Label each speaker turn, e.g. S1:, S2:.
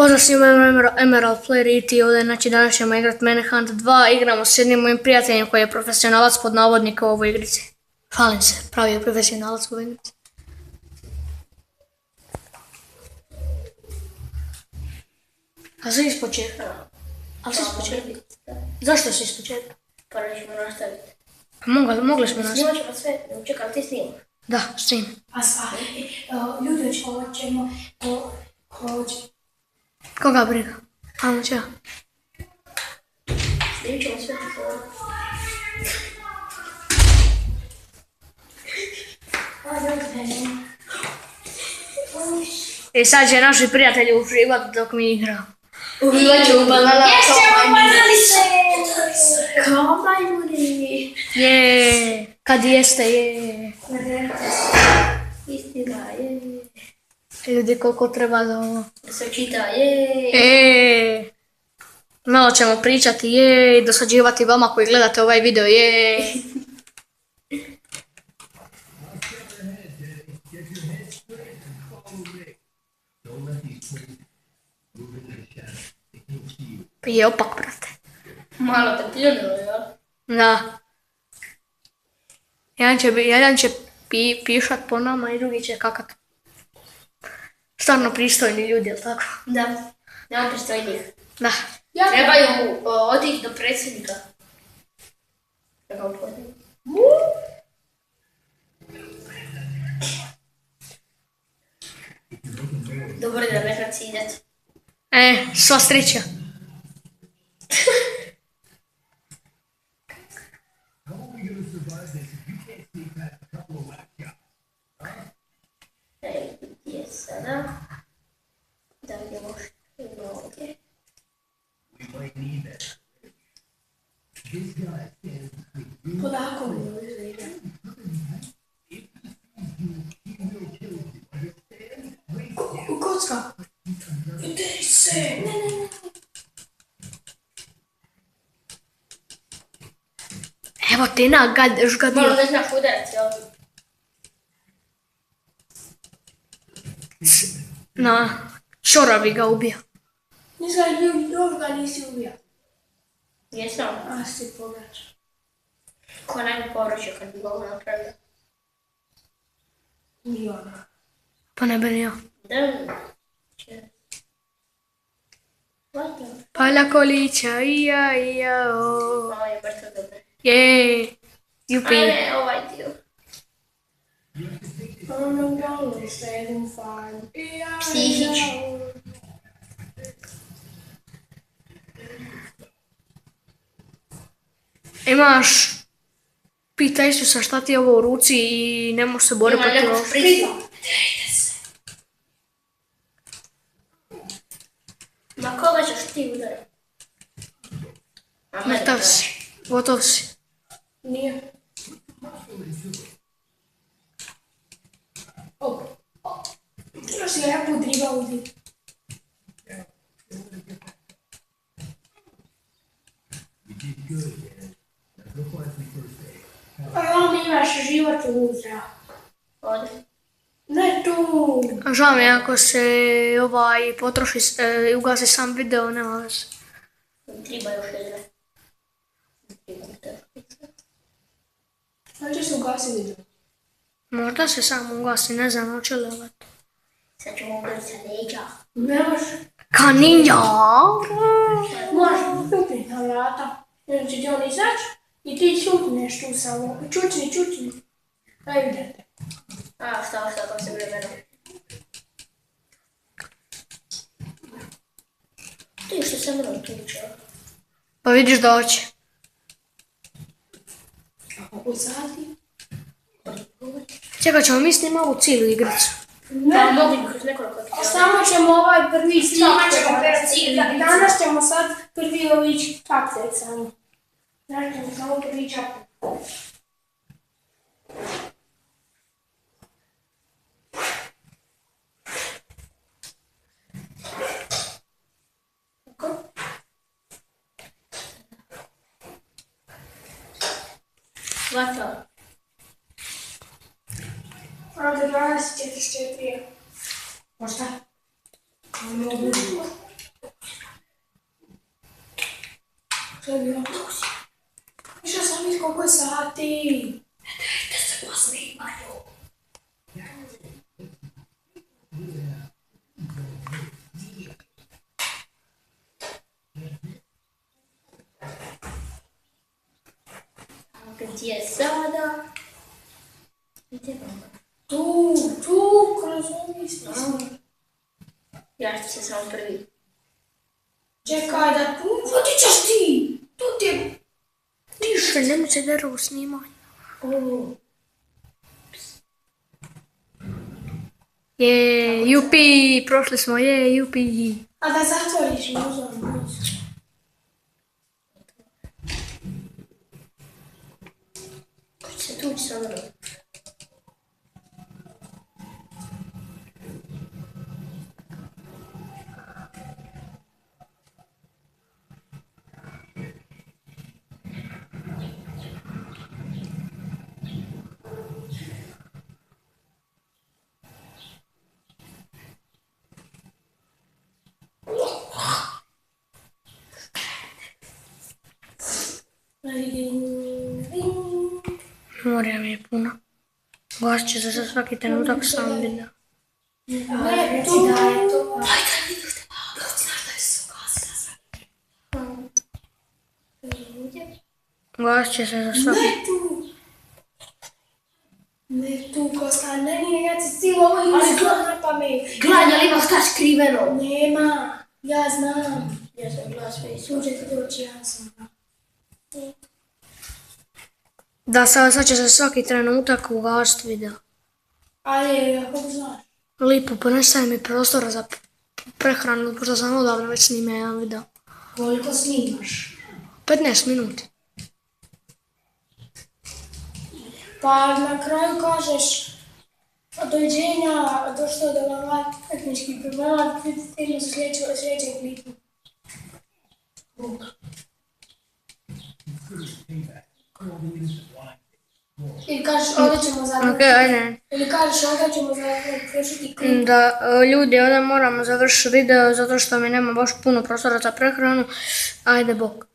S1: Pozdrav svima, Emerald Player IT ovdje, znači danas ćemo igrati Manhunt 2, igramo s jednim mojim prijateljem koji je profesionalac pod navodnika u ovoj igrici. Šalim se, pravi je profesionalac u ovoj igrici. A si ispočetka? A si ispočetka? Zašto si ispočetka?
S2: Pa nećemo nastaviti.
S1: Mogli smo nastaviti.
S2: Snimat ćemo sve, čekaj, ti snimaš.
S1: Da, snimam.
S3: Ljudi ćemo
S1: Koga briga? Ajmo će ja.
S2: Snimit ćemo sve.
S1: I sad će naši prijatelji uživati dok mi igramo.
S2: Uživat ćemo banana.
S3: Ješćemo bananice!
S2: Kao majmuni.
S1: Jeee, kad jeste, jeee.
S2: Istina, je.
S1: Ljudi, koliko treba za ovo.
S2: Se čita, je.
S1: Eee. Malo ćemo pričati, jeee, dosađivati vama koji gledate ovaj video, jeee. Je opak, brate.
S2: Malo te pljunulo, ja?
S1: Da. Jedan će pišat po nama i drugi će kakat. Stvarno pristojni ljudi, jel' tako?
S2: Da. Nema pristojnih.
S1: Da.
S2: Trebaju otići do predsjednika. Kako upoznam. Dobro da nekad ciljati.
S1: Sva sreća.
S2: Gdje je sada? Da vidimo što je ovdje.
S3: polako mi izgleda. Kocka! Udari se! Ne.
S1: Evo ti na, žgadio.
S2: Malo ne znaš udarati, jel?
S1: Na, čoravi ga ubija.
S3: Dobro ga nisi ubija.
S2: Jesam.
S3: A si pogač.
S2: Ko najme povraća kad bi ga ovo napravio.
S3: Ni ona.
S1: Pa ne bi ni ja.
S2: Da. Valjda.
S1: Palja kolića, ija, o.
S2: Ovo je mrtvo dobro.
S1: Jeee. Jupi.
S2: A ne, ovaj dio. Psihić.
S1: Imaš, pita Isusa šta ti je ovo u ruci i ne možeš se boriti
S2: Ima
S1: protiv
S2: neku
S1: ovo.
S2: špricu. Ma koga ćeš ti udarati?
S1: Mrtav si, gotov si.
S3: Nije. Treba si ga ja podriba udi. Ono imaš život unutra.
S2: Ovdje.
S3: Ne tu.
S1: Žao mi je ako se potroši, ugasi sam video, nema veze.
S2: Treba još jedan.
S3: Znači se ugasi video.
S1: Možda se samo ugasi, ne znam, hoće li ovaj.
S2: Sad ćemo udariti sa leđa.
S3: Ne može.
S1: Ka ninja!
S3: Možeš upiti na vrata. Znači će on izaći i ti čutneš tu samo. Čučni. Daj vidite.
S2: A, stao kako se vremeno. Ti što se mnom tuče.
S1: Pa vidiš da hoće.
S3: Uzadi.
S1: Čekaj, ćemo mi snimati ovu cijelu igricu.
S2: Pa mogli bi kroz nekoliko
S3: A samo ćemo ovaj prvi
S2: cijeli.
S3: Danas ćemo sad prvi ović čaptek samo. Danas ćemo samo prvi čaptek.
S2: Vatao.
S3: Правда, 12 4. Možda? Što je bilo? Išao sam vidjeti koliko je sati. Ne dajte se posnimaju.
S2: Gdje je sada? Gdje je onda?
S3: Tu, kroz ovi smisli.
S2: Ja ću se samo prvi.
S3: Čekaj da tu, vodi ćeš ti. Tu ti je.
S1: Tiše, nemoj se deru u snimanju. Je, jupi, prošli smo, je, jupi.
S3: A da zatvoriš možda.
S2: Ko će se tući sa mnom?
S1: Morija mi je puna. Gasit će se za svaki trenutak sam video.
S3: Ne, tu.
S1: Gasit će se za svaki...
S3: Ne tu. Ne tu, Kosta, ne, ja ti stil ovo ima zgled na pamet.
S2: Gledaj, ali ima šta skriveno?
S3: Nema, ja znam.
S2: Ja sam gledala sve i
S3: Slučaj ti doći, ja sam.
S1: Da, sad će se svaki trenutak ugasit video.
S3: Ali, kako znaš?
S1: Lipo, ponesaj mi prostora za prehranu, pošto sam odavno već snime jedan video.
S3: Koliko snimaš?
S1: 15 minuti.
S3: Pa na kraju kažeš dođenja, došlo do nama tehničkih problema, vidimo se sljedećeg klipu. Ili kažeš ovdje ćemo
S1: Ok, ajde.
S3: Ili kažeš ovdje ćemo završiti klip.
S1: Da, ljudi, ovdje moramo završiti video zato što mi nema baš puno prostora za prehranu. Ajde, bok.